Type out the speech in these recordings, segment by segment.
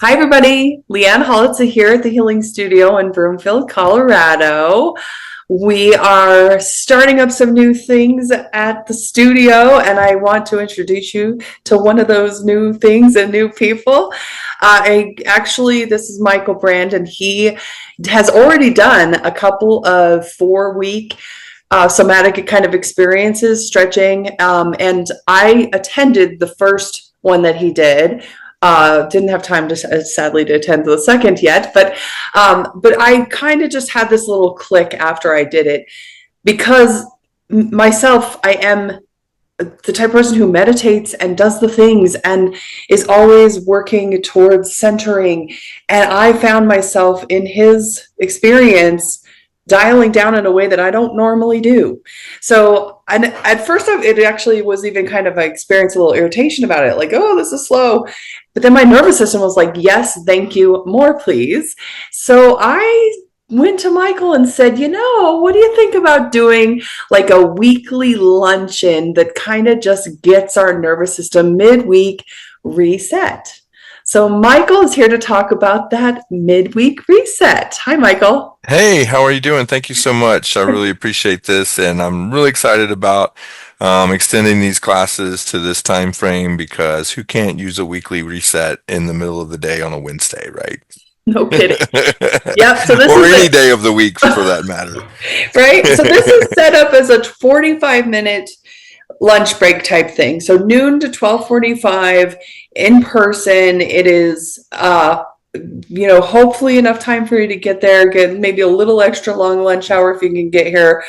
Hi, everybody. Leanne Holitza here at the Healing Studio in Broomfield, Colorado. We are starting up some new things at the studio, and I want to introduce you to one of those new things and new people. This is Michael Brand, and he has already done a couple of 4 week somatic kind of experiences, stretching. And I attended the first one that he did. Didn't have time to sadly to attend the second yet, but I kind of just had this little click after I did it because myself, I am the type of person who meditates and does the things and is always working towards centering. And I found myself in his experience dialing down in a way that I don't normally do. So, and at first, it actually was even kind of, I experienced a little irritation about it, like, oh, this is slow. But then my nervous system was like, yes, thank you, more please. So I went to Michael and said, what do you think about doing like a weekly luncheon that kind of just gets our nervous system midweek reset? So Michael is here to talk about that midweek reset. Hi, Michael. Hey, how are you doing? Thank you so much. I really appreciate this, and I'm really excited about extending these classes to this time frame because who can't use a weekly reset in the middle of the day on a Wednesday, right? No kidding. Yep. So this Or is any it, day of the week for that matter. right? So this is set up as a 45-minute lunch break type thing. So noon to 12:45 in person. It is hopefully enough time for you to get there, get maybe a little extra long lunch hour if you can get here.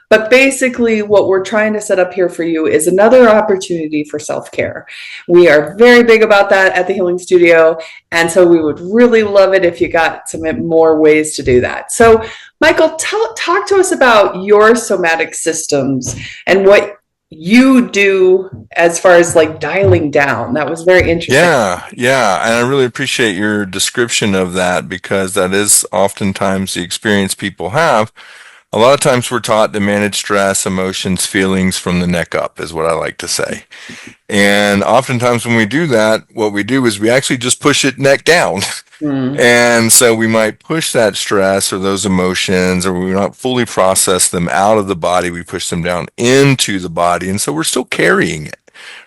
But basically, what we're trying to set up here for you is another opportunity for self care. We are very big about that at the Healing Studio. And so we would really love it if you got some more ways to do that. So, Michael, talk to us about your somatic systems and what you do as far as like dialing down. That was very interesting. Yeah, and I really appreciate your description of that because that is oftentimes the experience people have. A lot of times we're taught to manage stress, emotions, feelings from the neck up, is what I like to say. And oftentimes when we do that, what we do is we actually just push it neck down. Mm. And so we might push that stress or those emotions, or we not fully process them out of the body. We push them down into the body. And so we're still carrying it,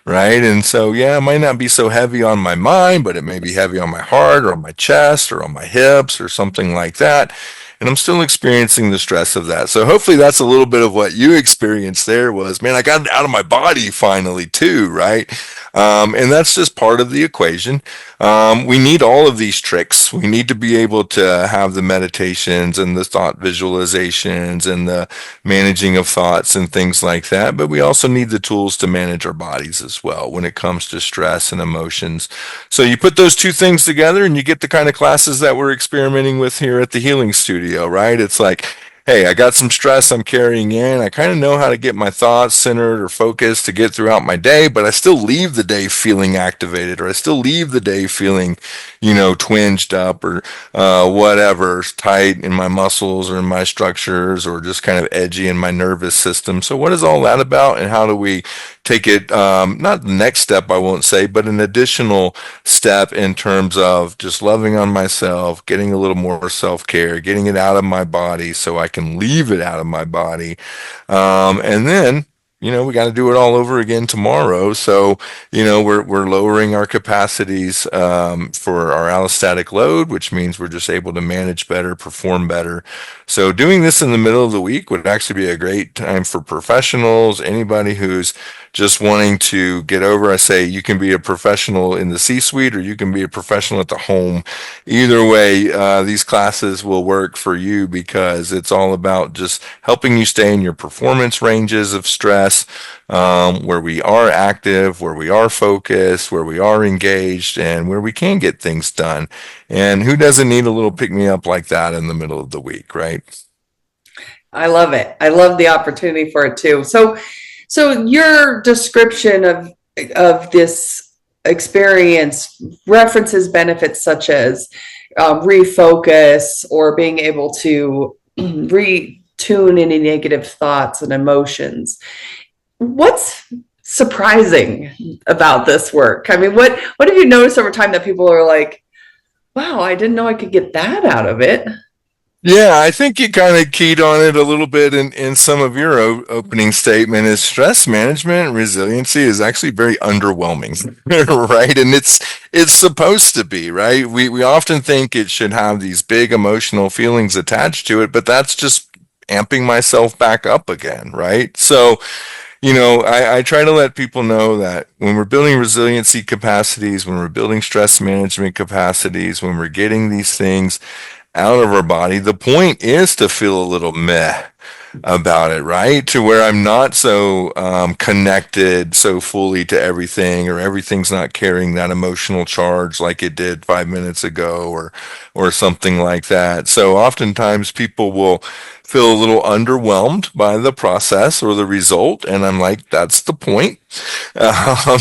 right? And so, yeah, it might not be so heavy on my mind, but it may be heavy on my heart or on my chest or on my hips or something like that. And I'm still experiencing the stress of that. So hopefully that's a little bit of what you experienced there was, man, I got it out of my body finally too, right? And that's just part of the equation. We need all of these tricks. We need to be able to have the meditations and the thought visualizations and the managing of thoughts and things like that. But we also need the tools to manage our bodies as well when it comes to stress and emotions. So you put those two things together and you get the kind of classes that we're experimenting with here at the Healing Studio, right? It's like, hey, I got some stress I'm carrying in. I kind of know how to get my thoughts centered or focused to get throughout my day, but I still leave the day feeling activated, or I still leave the day feeling, twinged up or whatever, tight in my muscles or in my structures, or just kind of edgy in my nervous system. So, what is all that about, and how do we take it, not the next step, I won't say, but an additional step in terms of just loving on myself, getting a little more self care, getting it out of my body so I can leave it out of my body. And then, we got to do it all over again tomorrow. So, we're lowering our capacities for our allostatic load, which means we're just able to manage better, perform better. So, doing this in the middle of the week would actually be a great time for professionals, anybody who's just wanting to get over. I say you can be a professional in the C-suite or you can be a professional at the home. Either way, these classes will work for you because it's all about just helping you stay in your performance ranges of stress, where we are active, where we are focused, where we are engaged, and where we can get things done. And who doesn't need a little pick me up like that in the middle of the week, right? I love it. I love the opportunity for it too. So your description of this experience references benefits such as refocus or being able to retune any negative thoughts and emotions. What's surprising about this work? I mean, what have you noticed over time that people are like, Wow, I didn't know I could get that out of it. Yeah, I think you kind of keyed on it a little bit in some of your opening statement is stress management and resiliency is actually very underwhelming, right? And it's supposed to be, right? We often think it should have these big emotional feelings attached to it, but that's just amping myself back up again, right? So, I try to let people know that when we're building resiliency capacities, when we're building stress management capacities, when we're getting these things out of our body, the point is to feel a little meh about it, right? To where I'm not so connected so fully to everything, or everything's not carrying that emotional charge like it did 5 minutes ago, or something like that. So oftentimes people will feel a little underwhelmed by the process or the result, and I'm like, that's the point. um,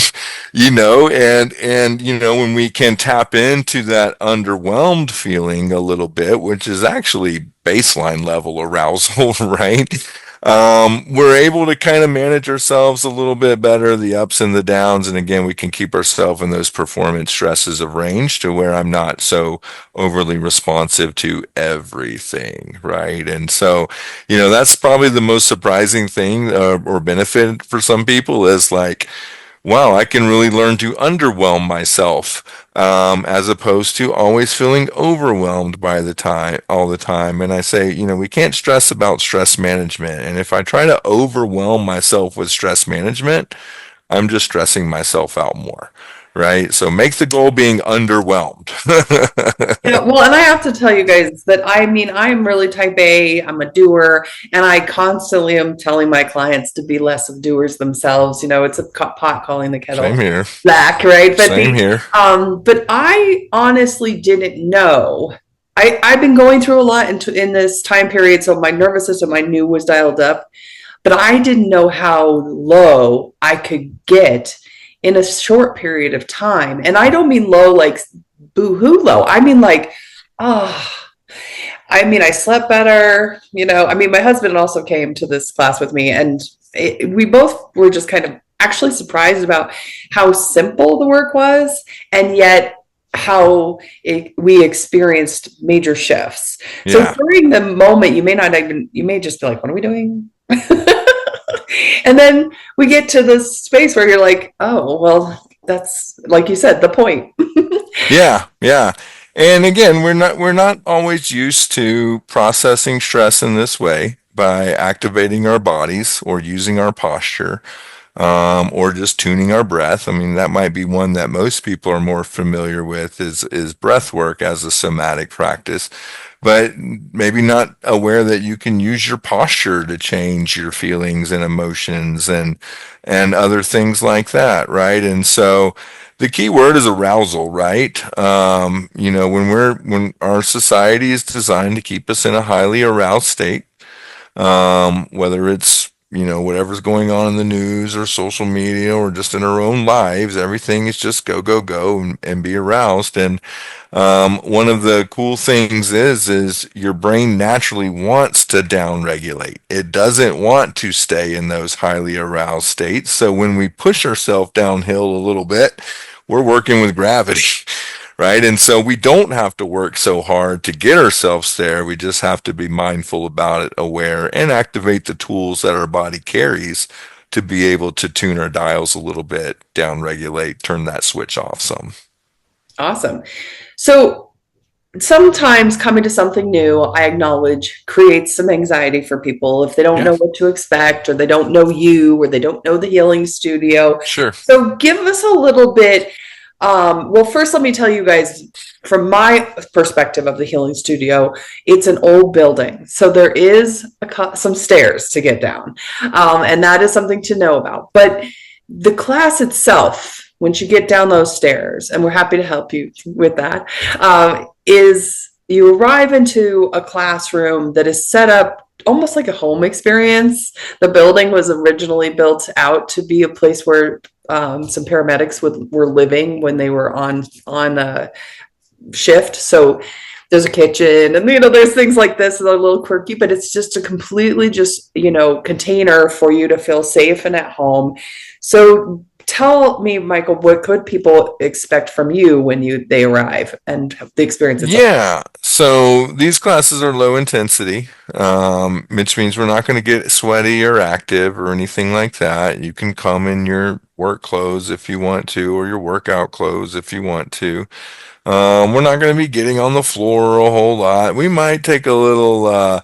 and when we can tap into that underwhelmed feeling a little bit, which is actually baseline level arousal, right? We're able to kind of manage ourselves a little bit better, the ups and the downs. And again, we can keep ourselves in those performance stresses of range to where I'm not so overly responsive to everything, right? And so, that's probably the most surprising thing or benefit for some people is like, wow, I can really learn to underwhelm myself, as opposed to always feeling overwhelmed all the time. And I say, we can't stress about stress management. And if I try to overwhelm myself with stress management, I'm just stressing myself out more, right? So make the goal being underwhelmed. Yeah, well, and I have to tell you guys that I'm really type A, I'm a doer, and I constantly am telling my clients to be less of doers themselves. It's a pot calling the kettle Same here. black, right? Same here. But I honestly didn't know. I've been going through a lot in this time period, so my nervous system I knew was dialed up, but I didn't know how low I could get in a short period of time. And I don't mean low like boo-hoo low. I mean like, oh, I slept better. My husband also came to this class with me, and we both were just kind of actually surprised about how simple the work was, and yet how we experienced major shifts. So Yeah. during the moment, you may just be like, what are we doing? And then we get to this space where you're like, oh, well, that's like you said, the point. Yeah, yeah. And again, we're not always used to processing stress in this way by activating our bodies or using our posture, or just tuning our breath. I mean, that might be one that most people are more familiar with is breath work as a somatic practice, but maybe not aware that you can use your posture to change your feelings and emotions and other things like that, right? And so the key word is arousal, right? When our society is designed to keep us in a highly aroused state, whether it's whatever's going on in the news or social media or just in our own lives, everything is just go go go and be aroused. And one of the cool things is your brain naturally wants to downregulate. It doesn't want to stay in those highly aroused states. So when we push ourselves downhill a little bit, we're working with gravity. Right. And so we don't have to work so hard to get ourselves there. We just have to be mindful about it, aware, and activate the tools that our body carries to be able to tune our dials a little bit, down regulate, turn that switch off some. Awesome. So sometimes coming to something new, I acknowledge, creates some anxiety for people if they don't Yeah, know what to expect, or they don't know you, or they don't know the healing studio. sure. So give us a little bit. Well, first, let me tell you guys from my perspective of the healing studio, it's an old building. So there is some stairs to get down. And that is something to know about. But the class itself, once you get down those stairs, and we're happy to help you with that, is you arrive into a classroom that is set up almost like a home experience. The building was originally built out to be a place where some paramedics were living when they were on shift. So there's a kitchen, and there's things like this that are a little quirky, but it's just a completely just container for you to feel safe and at home. So tell me, Michael, what could people expect from you when they arrive and the experience itself? Yeah, so these classes are low intensity, which means we're not going to get sweaty or active or anything like that. You can come in your work clothes if you want to, or your workout clothes if you want to. We're not going to be getting on the floor a whole lot. We might take a little,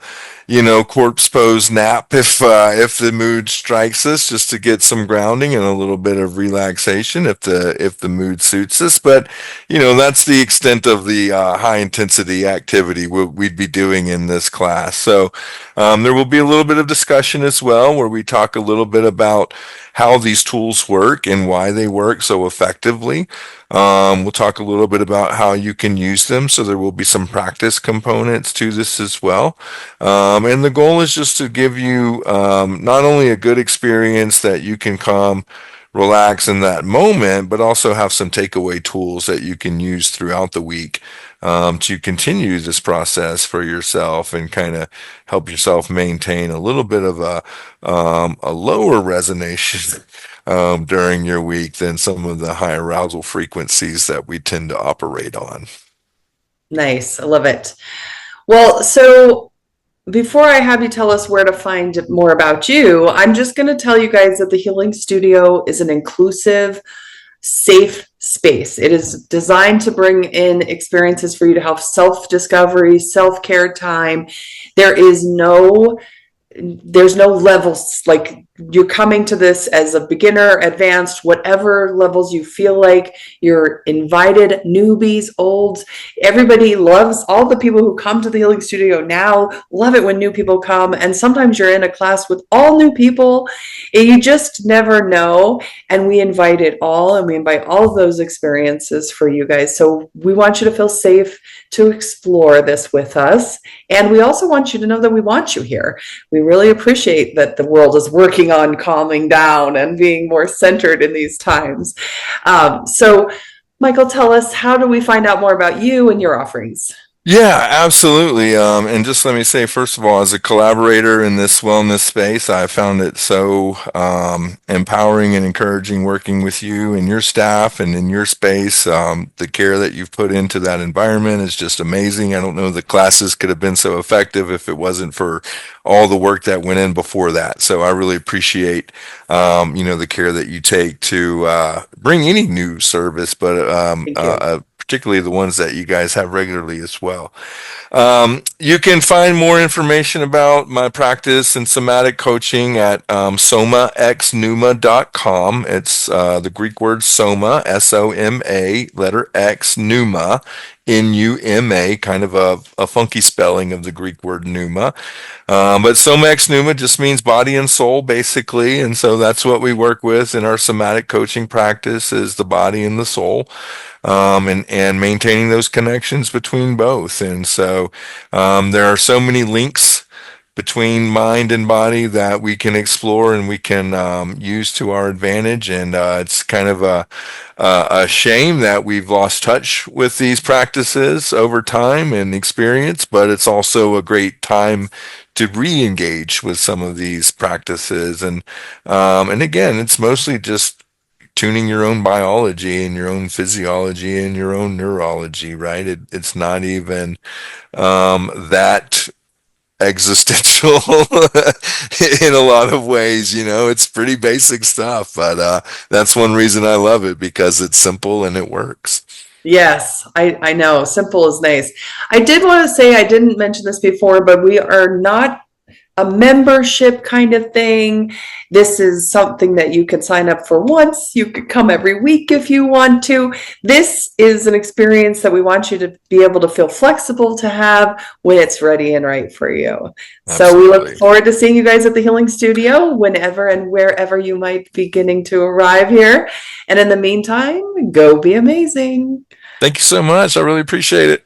corpse pose nap if the mood strikes us, just to get some grounding and a little bit of relaxation if the mood suits us. But that's the extent of the high intensity activity we'd be doing in this class. So there will be a little bit of discussion as well, where we talk a little bit about how these tools work and why they work so effectively. We'll talk a little bit about how you can use them, so there will be some practice components to this as well. And the goal is just to give you not only a good experience that you can come relax in that moment, but also have some takeaway tools that you can use throughout the week to continue this process for yourself and kind of help yourself maintain a little bit of a lower resonation during your week than some of the high arousal frequencies that we tend to operate on. Nice. I love it. Well, so before I have you tell us where to find more about you, I'm just going to tell you guys that the Healing Studio is an inclusive, safe space. It is designed to bring in experiences for you to have self-discovery, self-care time. There's no levels. Like, you're coming to this as a beginner, advanced, whatever levels you feel like. You're invited, newbies, olds. Everybody loves, all the people who come to the Healing Studio now love it when new people come. And sometimes you're in a class with all new people and you just never know. And we invite it all, and we invite all of those experiences for you guys. So we want you to feel safe to explore this with us. And we also want you to know that we want you here. We really appreciate that the world is working on calming down and being more centered in these times. So, Michael, tell us, how do we find out more about you and your offerings? Yeah, absolutely. And just let me say, first of all, as a collaborator in this wellness space, I found it so empowering and encouraging working with you and your staff and in your space. The care that you've put into that environment is just amazing. I don't know the classes could have been so effective if it wasn't for all the work that went in before that. So I really appreciate, the care that you take to bring any new service, but Thank you. particularly the ones that you guys have regularly as well. You can find more information about my practice and somatic coaching at somaxnuma.com. It's the Greek word soma, S-O-M-A, letter X, pneuma, N-U-M-A, kind of a funky spelling of the Greek word pneuma. But Somax Pneuma just means body and soul, basically. And so that's what we work with in our somatic coaching practice, is the body and the soul. And maintaining those connections between both. And so there are so many links between mind and body that we can explore and we can use to our advantage. And it's kind of a shame that we've lost touch with these practices over time and experience, but it's also a great time to re-engage with some of these practices. And again, it's mostly just tuning your own biology and your own physiology and your own neurology, right? It's not even that existential in a lot of ways. It's pretty basic stuff, but that's one reason I love it, because it's simple and it works. Yes, I know. Simple is nice. I did want to say, I didn't mention this before, but we are not a membership kind of thing. This is something that you can sign up for once. You could come every week if you want to. This is an experience that we want you to be able to feel flexible to have when it's ready and right for you. So we look Absolutely. forward to seeing you guys at the Healing Studio whenever and wherever you might be beginning to arrive here. And in the meantime, go be amazing. Thank you so much. I really appreciate it.